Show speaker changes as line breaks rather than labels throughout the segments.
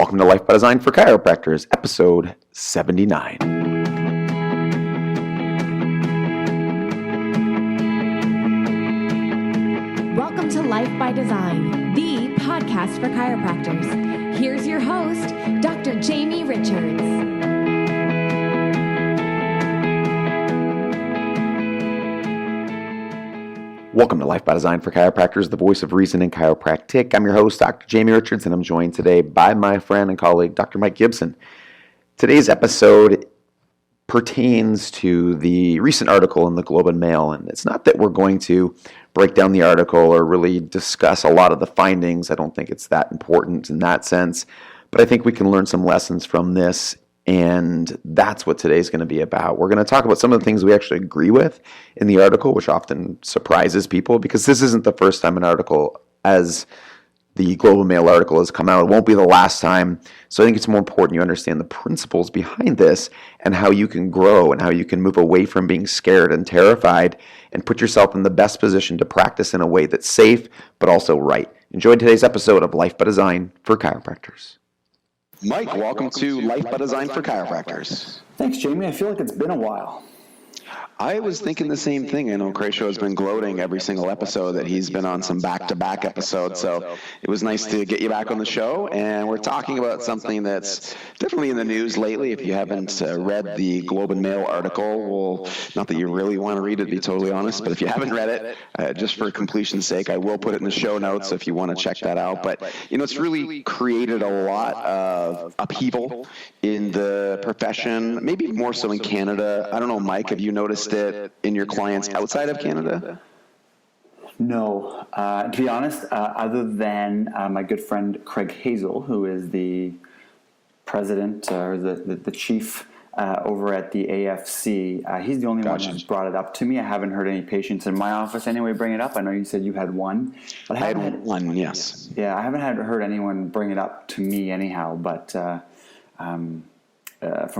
Welcome to Life by Design for Chiropractors, episode 79.
Welcome to Life by Design, the podcast for chiropractors. Here's your host, Dr. Jamie Richards.
Welcome to Life by Design for Chiropractors, the voice of reason in chiropractic. I'm your host, Dr. Jamie Richards, and I'm joined today by my friend and colleague, Dr. Mike Gibson. Today's episode pertains to the recent article in the Globe and Mail, and it's not that we're going to break down the article or really discuss a lot of the findings. I don't think it's that important in that sense, but I think we can learn some lessons from this. And that's what today's going to be about. We're going to talk about some of the things we actually agree with in the article, which often surprises people because this isn't the first time an article, as the Global Mail article has come out. It won't be the last time. So I think it's more important you understand the principles behind this and how you can grow and how you can move away from being scared and terrified and put yourself in the best position to practice in a way that's safe but also right. Enjoy today's episode of Life by Design for Chiropractors.
Mike, welcome to Life by Design for Chiropractors.
Thanks, Jamie. I feel like it's been a while.
I was thinking the same thing. I know Crayshaw has been gloating every single episode that he's been on some back-to-back episodes, so it was nice to get you back on the show, and we're talking about something that's definitely in the news lately. If you haven't read the Globe and Mail article, well, not that you really want to read it, to be totally honest, but if you haven't read it, just for completion's sake, I will put it in the show notes if you want to check that out. But, you know, it's really created a lot of upheaval in the profession, maybe more so in Canada. I don't know, Mike, have you noticed it in your clients outside of Canada?
No. To be honest, other than my good friend Craig Hazel, who is the president or the chief over at the AFC, he's the only one who's brought it up to me. I haven't heard any patients in my office anyway bring it up. I know you said you had one. But
I had one, yes.
Yeah, I haven't heard anyone bring it up to me anyhow, but from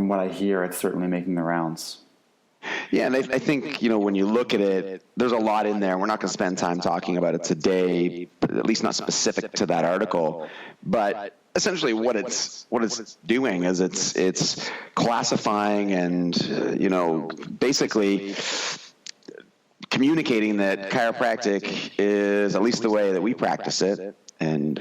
what I hear, it's certainly making the rounds.
Yeah, and I think, you know, when you look at it, there's a lot in there. We're not going to spend time talking about it today, at least not specific to that article. But essentially what it's doing is it's classifying and, you know, basically communicating that chiropractic is, at least the way that we practice it, and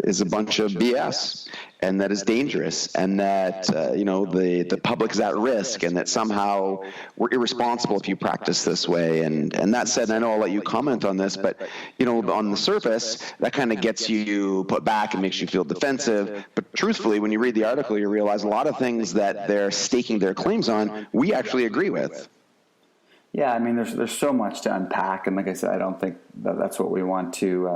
is a bunch of BS, and that is dangerous, and that you know, the public is at risk, and that somehow we're irresponsible if you practice this way. And that said, and I know I'll let you comment on this, but you know, on the surface, that kind of gets you put back and makes you feel defensive. But truthfully, when you read the article, you realize a lot of things that they're staking their claims on, we actually agree with.
Yeah, I mean, there's so much to unpack, and like I said, I don't think that's what we want to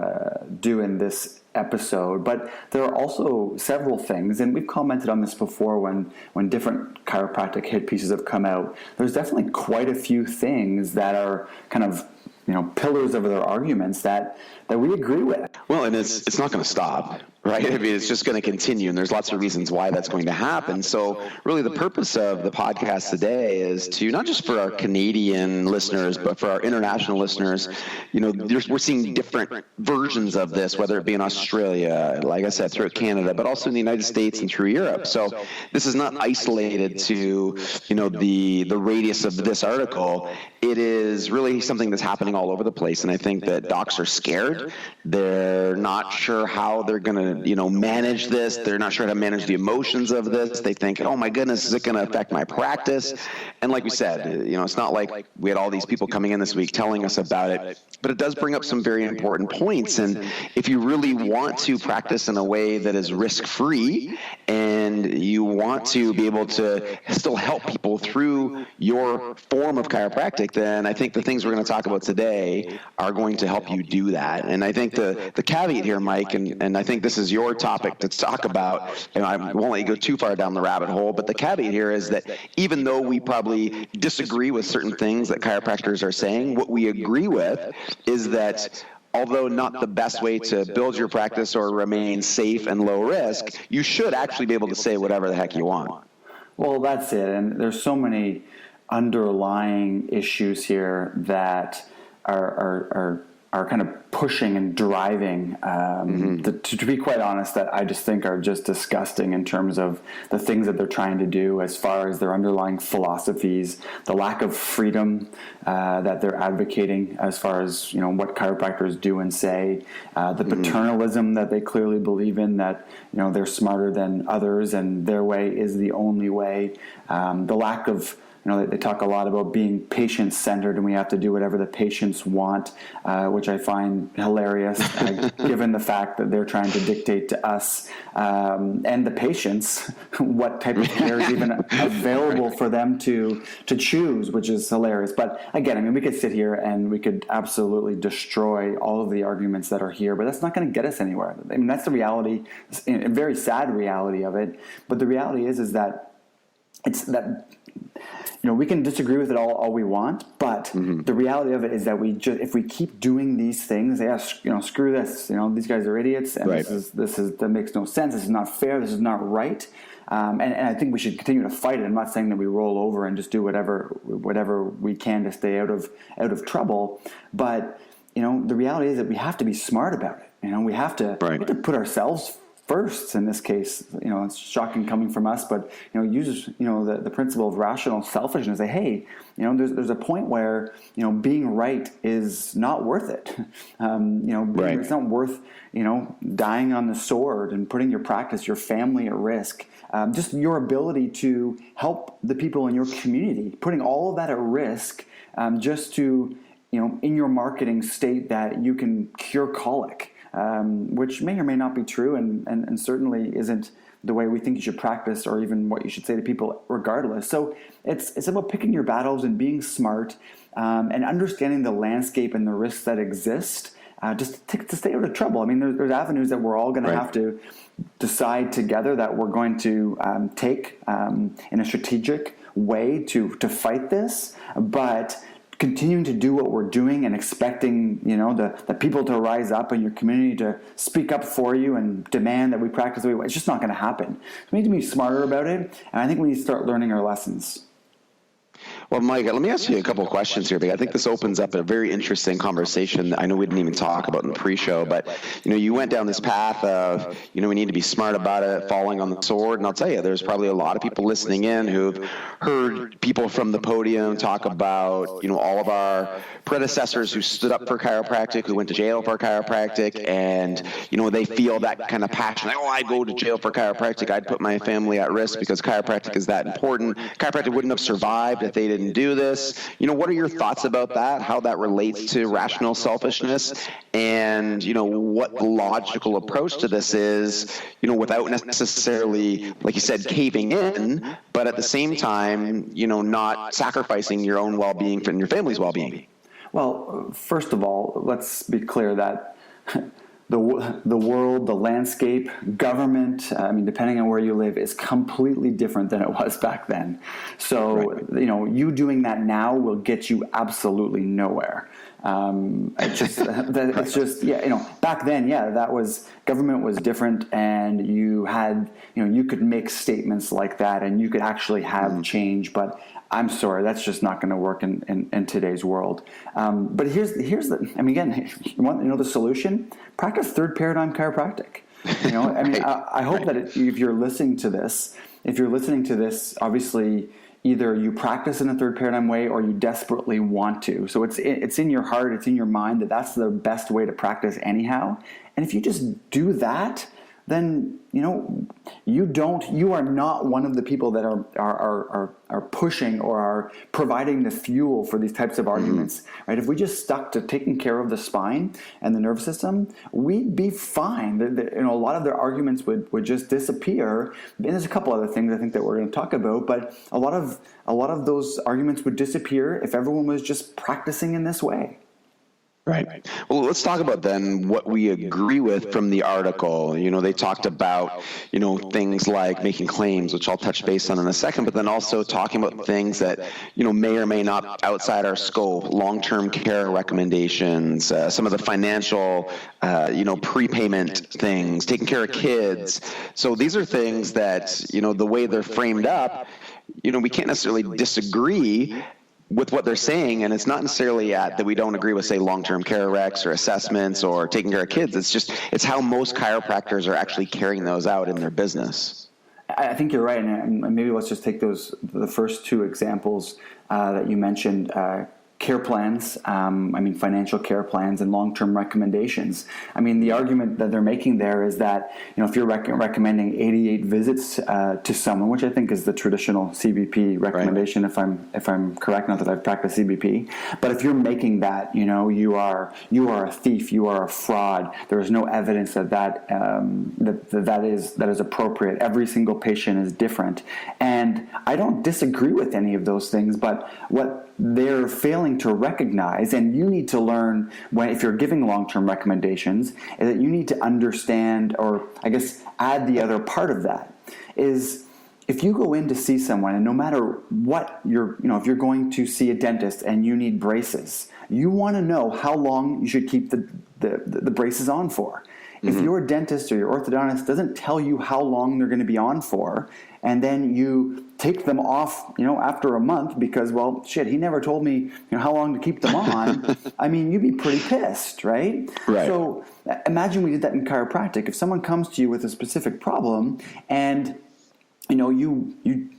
do in this episode. But there are also several things, and we've commented on this before when different chiropractic hit pieces have come out. There's definitely quite a few things that are kind of, you know, pillars of their arguments that we agree with.
Well, and it's not going to stop, right? I mean, it's just going to continue, and there's lots of reasons why that's going to happen. So really the purpose of the podcast today is to, not just for our Canadian listeners, but for our international listeners, you know, we're seeing different versions of this, whether it be in Australia, like I said, throughout Canada, but also in the United States and through Europe. So this is not isolated to, you know, the radius of this article. It is really something that's happening all over the place, and I think that docs are scared. They're not sure how they're going to, you know, manage this. They're not sure how to manage the emotions of this. They think, oh my goodness, is it going to affect my practice? And like we said, you know, it's not like we had all these people coming in this week telling us about it, but it does bring up some very important points. And if you really want to practice in a way that is risk-free, and you want to be able to still help people through your form of chiropractic, then I think the things we're going to talk about today are going to help you do that. And I think the caveat here, Mike, and I think this is your topic to talk about, and I won't let you go too far down the rabbit hole, but the caveat here is that even though we probably disagree with certain things that chiropractors are saying, what we agree with is that although not the best way to build your practice or remain safe and low risk, you should actually be able to say whatever the heck you want.
Well, that's it. And there's so many underlying issues here that are kind of pushing and driving, to be quite honest, that I just think are just disgusting in terms of the things that they're trying to do as far as their underlying philosophies, the lack of freedom that they're advocating as far as, what chiropractors do and say, the paternalism that they clearly believe in, that, they're smarter than others and their way is the only way, the lack of, they talk a lot about being patient-centered and we have to do whatever the patients want, which I find hilarious, given the fact that they're trying to dictate to us and the patients what type of care is even available for them to choose, which is hilarious. But again, we could sit here and we could absolutely destroy all of the arguments that are here, but that's not going to get us anywhere. That's the reality, a very sad reality of it. But the reality is that it's that... we can disagree with it all we want, but the reality of it is that if we keep doing these things, screw this, these guys are idiots, and that makes no sense. This is not fair. This is not right. And I think we should continue to fight it. I'm not saying that we roll over and just do whatever we can to stay out of trouble, but the reality is that we have to be smart about it. We have to put ourselves first in this case. It's shocking coming from us, but use the principle of rational selfishness. Say, hey, there's a point where being right is not worth it. It's not worth dying on the sword and putting your practice, your family at risk. Just your ability to help the people in your community, putting all of that at risk, just to in your marketing state that you can cure colic. Which may or may not be true, and certainly isn't the way we think you should practice, or even what you should say to people regardless. So it's about picking your battles and being smart, and understanding the landscape and the risks that exist, just to stay out of trouble. There's avenues that we're all going to have to decide together that we're going to take in a strategic way to fight this, but continuing to do what we're doing and expecting, the people to rise up in your community to speak up for you and demand that we practice the way it's just not going to happen. So we need to be smarter about it, and I think we need to start learning our lessons.
Well, Mike, let me ask you a couple of questions here, because I think this opens up a very interesting conversation that I know we didn't even talk about in the pre-show, but, you went down this path of, we need to be smart about it, falling on the sword, and I'll tell you, there's probably a lot of people listening in who've heard people from the podium talk about, all of our predecessors who stood up for chiropractic, who went to jail for chiropractic, and, they feel that kind of passion, like, I'd go to jail for chiropractic, I'd put my family at risk because chiropractic is that important. Chiropractic wouldn't have survived if they didn't do this. What are your thoughts about that? How that relates to rational selfishness, and what the logical approach to this is, without necessarily, like you said, caving in, but at the same time, not sacrificing your own well-being and your family's well-being.
Well, first of all, let's be clear that the world, the landscape, government, depending on where you live, is completely different than it was back then. So, you doing that now will get you absolutely nowhere. Back then, that was, government was different, and you had, you could make statements like that, and you could actually have change, but I'm sorry, that's just not going to work in today's world. But here's the, again, you want the solution? Practice third paradigm chiropractic. I hope that if you're listening to this, obviously either you practice in a third paradigm way or you desperately want to. So it's in your heart, it's in your mind that that's the best way to practice anyhow. And if you just do that, then you are not one of the people that are pushing or are providing the fuel for these types of arguments, right? If we just stuck to taking care of the spine and the nervous system, we'd be fine. A lot of their arguments would just disappear. And there's a couple other things I think that we're going to talk about, but a lot of those arguments would disappear if everyone was just practicing in this way.
Right. Well, let's talk about then what we agree with from the article. They talked about, things like making claims, which I'll touch base on in a second, but then also talking about things that, may or may not be outside our scope, long-term care recommendations, some of the financial, prepayment things, taking care of kids. So these are things that, the way they're framed up, we can't necessarily disagree, with what they're saying, and it's not necessarily that we don't agree with, say, long-term care recs or assessments or taking care of kids. It's how most chiropractors are actually carrying those out in their business.
I think you're right, and maybe let's just take the first two examples that you mentioned. Care plans, financial care plans and long-term recommendations. I mean, the argument that they're making there is that, if you're recommending 88 visits to someone, which I think is the traditional CBP recommendation, right, if I'm correct, not that I've practiced CBP, but if you're making that, you are a thief, you are a fraud. There is no evidence that is appropriate. Every single patient is different, and I don't disagree with any of those things, but what they're failing to recognize, and you need to learn if you're giving long-term recommendations, is that you need to understand, or I guess add the other part of that, is if you go in to see someone, and no matter what if you're going to see a dentist and you need braces, you want to know how long you should keep the braces on for. If your dentist or your orthodontist doesn't tell you how long they're going to be on for, and then you take them off, after a month because, well, shit, he never told me how long to keep them on, I mean, you'd be pretty pissed, right?
Right.
So imagine we did that in chiropractic. If someone comes to you with a specific problem and, you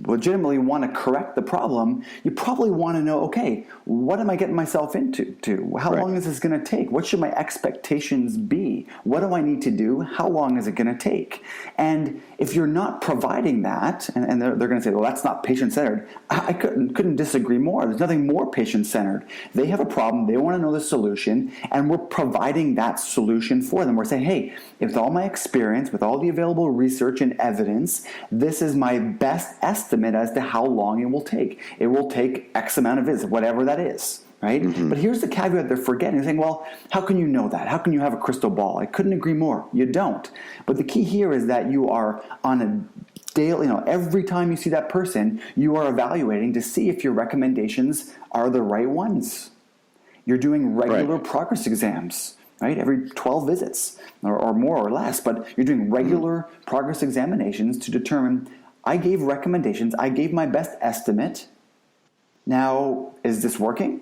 legitimately want to correct the problem, you probably want to know, okay, what am I getting myself into? How long is this going to take? What should my expectations be? What do I need to do? How long is it going to take? And if you're not providing that, and they're going to say, well, that's not patient-centered, I couldn't disagree more. There's nothing more patient-centered. They have a problem. They want to know the solution, and we're providing that solution for them. We're saying, hey, with all my experience, with all the available research and evidence, this is my best estimate as to how long it will take. It will take X amount of visits, whatever that is, right? Mm-hmm. But here's the caveat they're forgetting. They're saying, well, how can you know that? How can you have a crystal ball? I couldn't agree more. You don't. But the key here is that you are on a daily, every time you see that person, you are evaluating to see if your recommendations are the right ones. You're doing regular progress exams, right? Every 12 visits or more or less, but you're doing regular progress examinations to determine, I gave recommendations, I gave my best estimate. Now, is this working?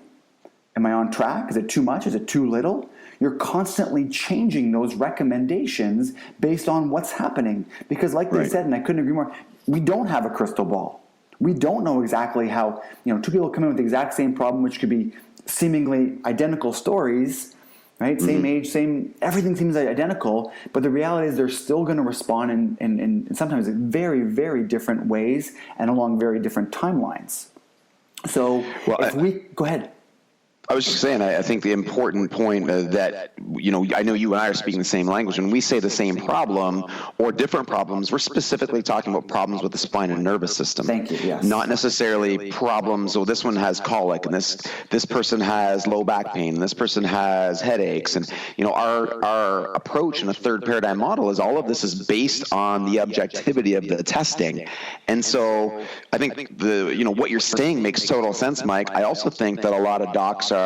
Am I on track? Is it too much? Is it too little? You're constantly changing those recommendations based on what's happening. Because like they said, and I couldn't agree more, we don't have a crystal ball. We don't know exactly how, two people come in with the exact same problem, which could be seemingly identical stories, right? Mm-hmm. Same age, everything seems identical, but the reality is they're still going to respond in sometimes very, very different ways and along very different timelines. So go ahead.
I was just saying, I think the important point that, I know you and I are speaking the same language. When we say the same problem or different problems, we're specifically talking about problems with the spine and nervous system.
Thank you, yes.
Not necessarily problems, this one has colic, and this person has low back pain, and this person has headaches. And, our approach in a third paradigm model is all of this is based on the objectivity of the testing. And so I think what you're saying makes total sense, Mike. I also think that a lot of docs are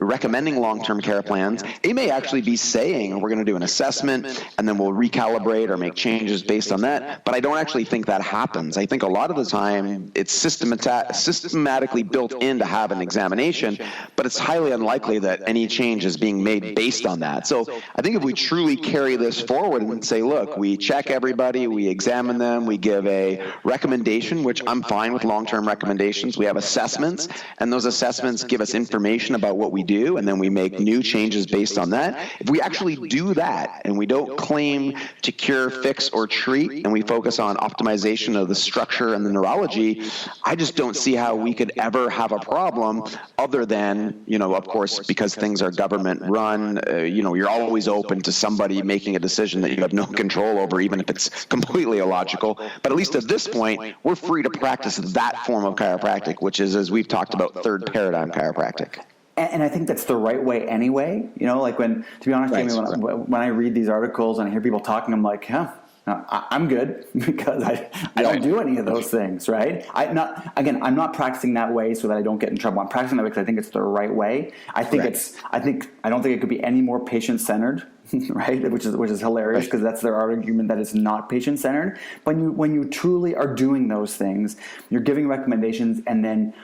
recommending long-term care plans. They may actually be saying, we're going to do an assessment and then we'll recalibrate or make changes based on that, but I don't actually think that happens. I think a lot of the time it's systematically built in to have an examination, but it's highly unlikely that any change is being made based on that. So I think if we truly carry this forward and say, look, we check everybody, we examine them, we give a recommendation, which I'm fine with long-term recommendations. We have assessments, and those assessments give us information about what we do, and then we make new changes based on that. If we actually do that and we don't claim to cure, fix, or treat, and we focus on optimization of the structure and the neurology, I just don't see how we could ever have a problem other than, of course, because things are government run, you're always open to somebody making a decision that you have no control over, even if it's completely illogical. But at least at this point, we're free to practice that form of chiropractic, which is, as we've talked about, third paradigm chiropractic.
And I think that's the right way anyway. To be honest, Jamie, when I read these articles and I hear people talking, I'm like, I'm good because I don't do any of those things, right? I'm not practicing that way so that I don't get in trouble. I'm practicing that way because I think it's the right way. I don't think it could be any more patient-centered, right? Which is hilarious because that's their argument that it's not patient-centered. When you truly are doing those things, you're giving recommendations, and then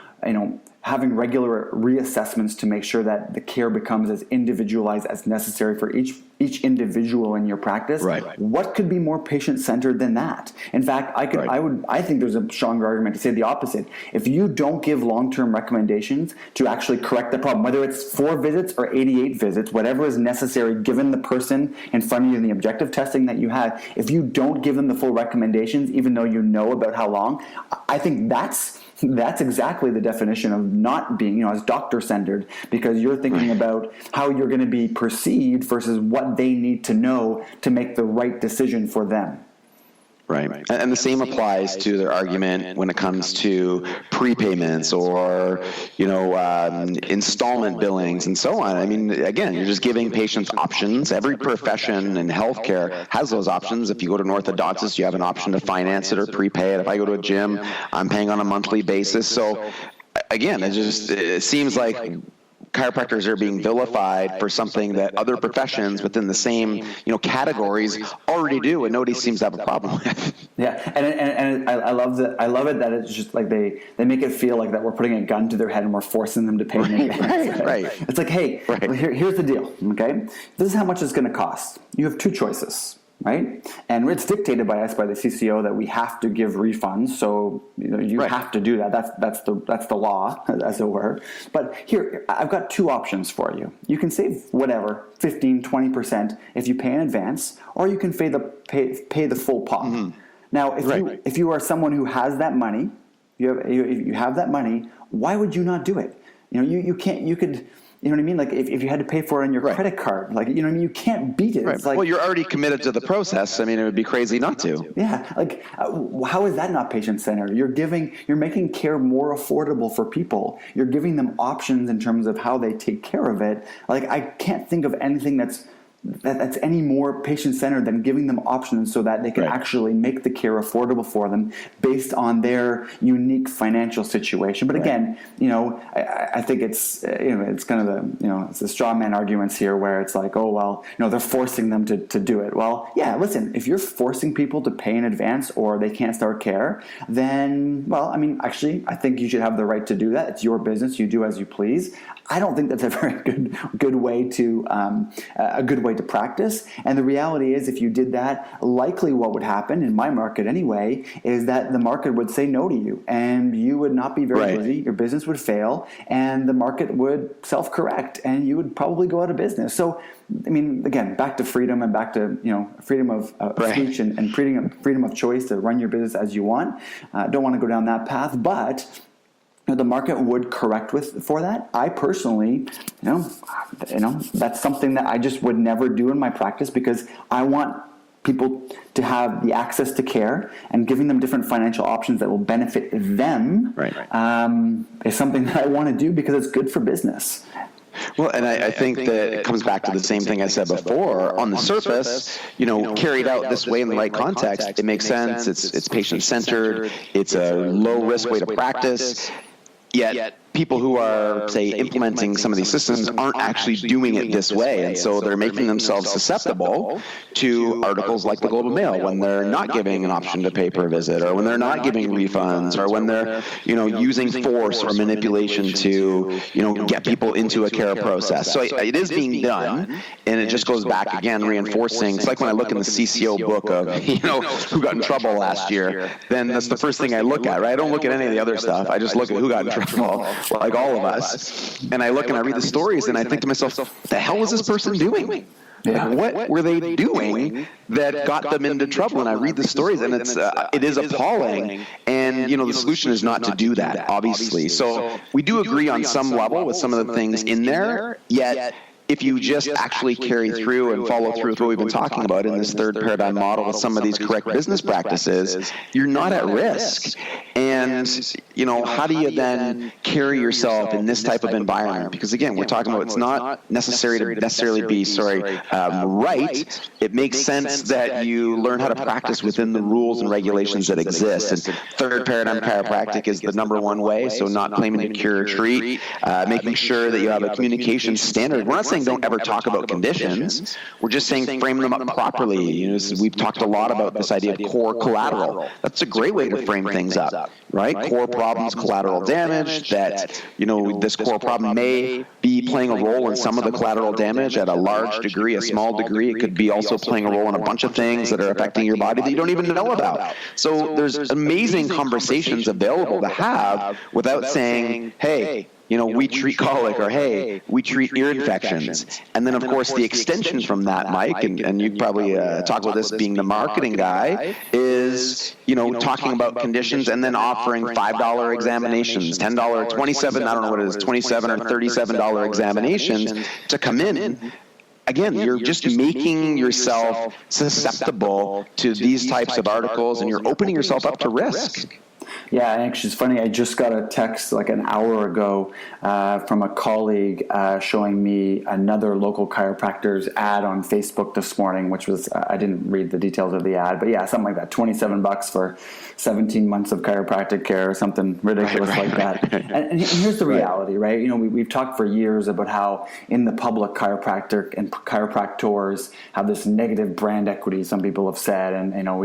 having regular reassessments to make sure that the care becomes as individualized as necessary for each individual in your practice.
Right.
What could be more patient-centered than that? In fact, I think there's a stronger argument to say the opposite. If you don't give long-term recommendations to actually correct the problem, whether it's 4 visits or 88 visits, whatever is necessary given the person in front of you and the objective testing that you have, if you don't give them the full recommendations, even though you know about how long, I think that's exactly the definition of not being, as doctor-centered, because you're thinking about how you're going to be perceived versus what they need to know to make the right decision for them.
Right. And the same applies to their argument when it comes to prepayments or, installment billings and so on. I mean, again, you're just giving patients options. Every profession in healthcare has those options. If you go to an orthodontist, you have an option to finance it or prepay it. If I go to a gym, I'm paying on a monthly basis. So again, it seems like chiropractors are being vilified for something that other professions within the same categories already do, and nobody seems to have a problem with.
Yeah, and I love that. I love it that it's just like they make it feel like that we're putting a gun to their head and we're forcing them to pay.
Right.
It's like, hey, here's the deal. Okay, this is how much it's going to cost. You have 2 choices. Right, and it's dictated by us, by the CCO, that we have to give refunds. So you have to do that. That's the law, as it were. But here, I've got 2 options for you. You can save whatever 15, 20% if you pay in advance, or you can pay the full pot. Mm-hmm. Now, if you are someone who has that money, you have that money, why would you not do it? You could. You know what I mean? Like if you had to pay for it on your credit card, you can't beat it.
Right.
It's like,
well, you're already committed to the process. I mean, it would be crazy not to.
Yeah. Like, how is that not patient-centered? You're making care more affordable for people. You're giving them options in terms of how they take care of it. Like, I can't think of anything that's any more patient-centered than giving them options so that they can actually make the care affordable for them based on their unique financial situation. But again, I think it's kind of it's the straw man arguments here where it's like, oh, well, they're forcing them to do it. Well, yeah, listen, if you're forcing people to pay in advance or they can't start care, then, well, I mean, actually, I think you should have the right to do that. It's your business. You do as you please. I don't think that's a very good way to practice. And the reality is, if you did that, likely what would happen in my market anyway is that the market would say no to you, and you would not be very busy. Your business would fail, and the market would self-correct, and you would probably go out of business. So, I mean, again, back to freedom and back to freedom of speech and freedom of choice to run your business as you want. Don't want to go down that path, but the market would correct for that. I personally, that's something that I just would never do in my practice, because I want people to have the access to care, and giving them different financial options that will benefit them is something that I want to do because it's good for business.
Well, and I think that it comes back to the same thing I said before. On the surface, carried out this way in the right context, it makes sense. It's patient-centered. It's a low-risk way to practice. Yet people who are, say, implementing some of these systems aren't actually doing it this way, and so they're making themselves susceptible to articles like the Globe and Mail when they're not giving an option to pay per visit, or when they're not giving refunds, or when they're using force or manipulation to get people into a care process. So it is being done, and it just goes back again, reinforcing. It's like when I look in the CCO book of who got in trouble last year, then that's the first thing I look at, right? I don't look at any of the other stuff. I just look at who got in trouble. Like all of us, and I look and I read the stories, and I think to myself, what the hell was this person doing?
Yeah.
Like, what were they doing that got them into trouble? And I read the stories, and it is appalling. And the solution is not to do that, obviously. So we do agree on some level with some of the things in there. Yet, if you just actually carry through and follow through with what we've been talking about in this third paradigm model with some of these correct business practices, you're not at risk. And, how do you then carry yourself in this type of environment? Because, again, we're talking about it's not necessary to necessarily be, right. It makes sense that you learn how to practice within the rules and regulations that exist. And third paradigm chiropractic is the number one way, so not claiming to cure or treat, making sure that you have a communication standard. We're not saying saying don't ever talk about conditions. We're just saying frame them up properly. You know, we've talked a lot about this idea of core collateral. That's a great way to frame things up, right? Core problems, collateral damage, that, you know, this core problem may be playing a role in some of the collateral damage at a large degree, a small degree. It could be also playing a role in a bunch of things that are affecting your body that you don't even know about. So there's amazing conversations available to have without saying, hey, you know, we treat colic, or hey, we treat ear infections. And then, of course, the extension from that, Mike, and you probably talk about this being the marketing guy, is, you know, talking about conditions and then offering $5 examinations, $10, 27, I don't know what it is, $27 or $37 examinations to come in. Again, you're just making yourself susceptible to these types of articles, and you're opening yourself up to risk.
Yeah, actually, it's funny. I just got a text like an hour ago from a colleague showing me another local chiropractor's ad on Facebook this morning, which was, I didn't read the details of the ad, but yeah, something like that, $27 for 17 months of chiropractic care or something ridiculous like that. And here's the reality, right? You know, we've talked for years about how in the public chiropractor and chiropractors have this negative brand equity, some people have said, and, you know,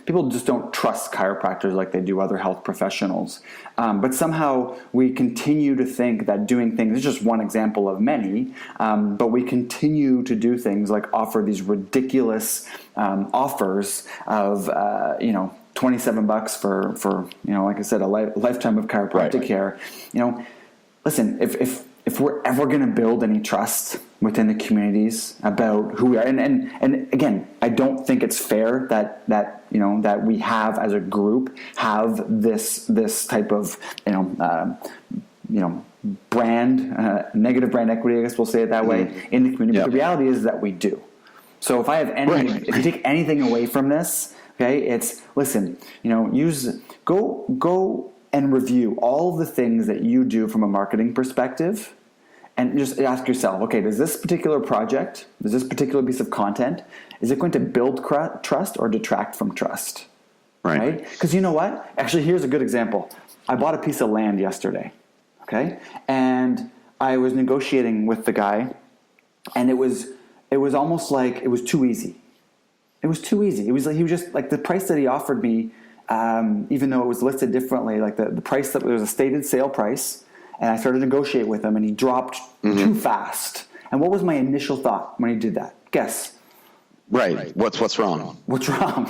people just don't trust chiropractors like they do other health professionals. But somehow we continue to think that doing things, it's just one example of many, but we continue to do things like offer these ridiculous offers of, you know, $27 for, you know, like I said, a lifetime of chiropractic care. You know, listen, if we're ever going to build any trust within the communities about who we are, and again, I don't think it's fair that you know, that we have as a group have this type of brand, negative brand equity, I guess we'll say it that way, in the community. Yep. But the reality is that we do. So if I have if you take anything away from this, okay, it's, listen, you know, go and review all the things that you do from a marketing perspective, and just ask yourself, okay, does this particular project, does this particular piece of content, is it going to build trust or detract from trust? Right? Because you know what? Actually, here's a good example. I bought a piece of land yesterday, okay? And I was negotiating with the guy, and it was almost like it was too easy. It was too easy. It was like he was just like the price that he offered me, even though it was listed differently, like the price that was a stated sale price, and I started to negotiate with him, and he dropped too fast. And what was my initial thought when he did that? Guess.
Right. What's wrong?
What's wrong?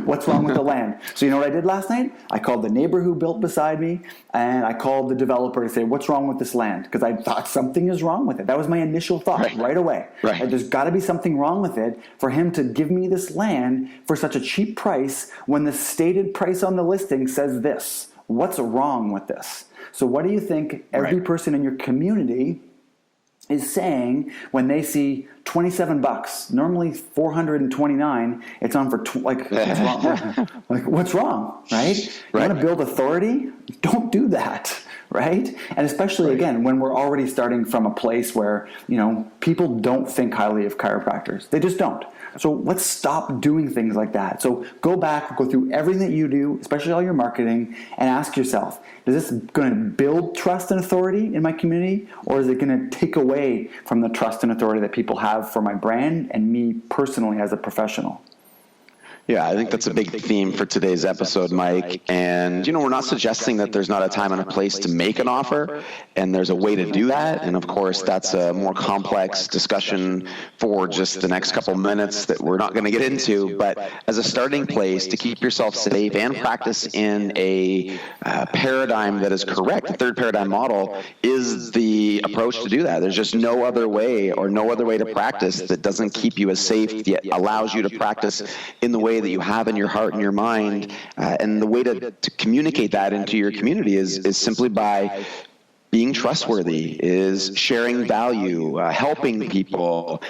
What's wrong with the land? So you know what I did last night? I called the neighbor who built beside me, and I called the developer to say, what's wrong with this land? Because I thought something is wrong with it. That was my initial thought right away. Right. Like, there's got to be something wrong with it for him to give me this land for such a cheap price when the stated price on the listing says this. What's wrong with this? So what do you think every person in your community is saying when they see $27, normally $429, it's on for what's wrong? Like, what's wrong, right? You want to build authority? Don't do that, right? And especially again when we're already starting from a place where, you know, people don't think highly of chiropractors. They just don't. So let's stop doing things like that. So go back, go through everything that you do, especially all your marketing, and ask yourself, is this going to build trust and authority in my community, or is it going to take away from the trust and authority that people have for my brand and me personally as a professional?
Yeah, I think that's a big theme for today's episode, Mike. And, you know, we're not suggesting that there's not a time and a place to make an offer, and there's a way to do that. And, of course, that's a more complex discussion for just the next couple minutes that we're not going to get into. But as a starting place to keep yourself safe and practice in a paradigm that is correct, the third paradigm model is the approach to do that. There's just no other way or no other way to practice that doesn't keep you as safe, yet allows you to practice in the way that you have in your heart and your mind, and the way to communicate that into your community is simply by being trustworthy, is sharing value, helping people.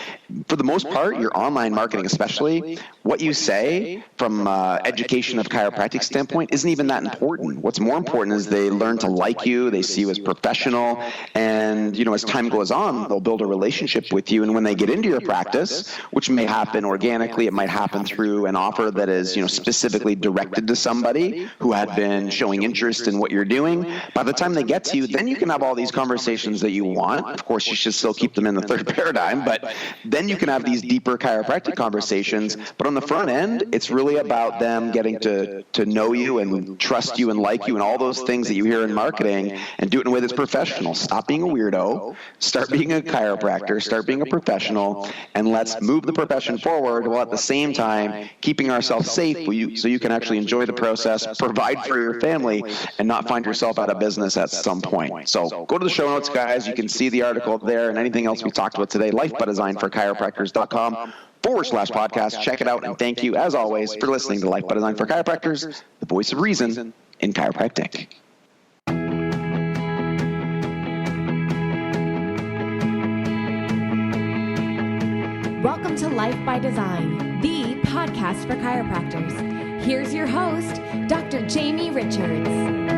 For the most part, your online marketing especially, what you say from education of chiropractic standpoint isn't even that important. What's more important is they learn to like you, they see you as professional, and, you know, as time goes on, they'll build a relationship with you. And when they get into your practice, which may happen organically, it might happen through an offer that is, you know, specifically directed to somebody who had been showing interest in what you're doing. By the time they get to you, then you can can have all these conversations that you want. Of course, you should still keep them in the third paradigm, but then you can have these deeper chiropractic conversations. But on the front end, it's really about them getting to know you and trust you and like you and all those things that you hear in marketing, and do it in a way that's professional. Stop being a weirdo, start being a chiropractor, start being a professional, and let's move the profession forward while at the same time keeping ourselves safe so you can actually enjoy the process, provide for your family, and not find yourself out of business at some point. So go to the show notes, guys. You can see the article there and anything else we talked about today, lifebydesign4chiropractors.com/podcast. Check it out, and thank you, as always, for listening to Life by Design for Chiropractors, the voice of reason in chiropractic.
Welcome to Life by Design, the podcast for chiropractors. Here's your host, Dr. Jamie Richards.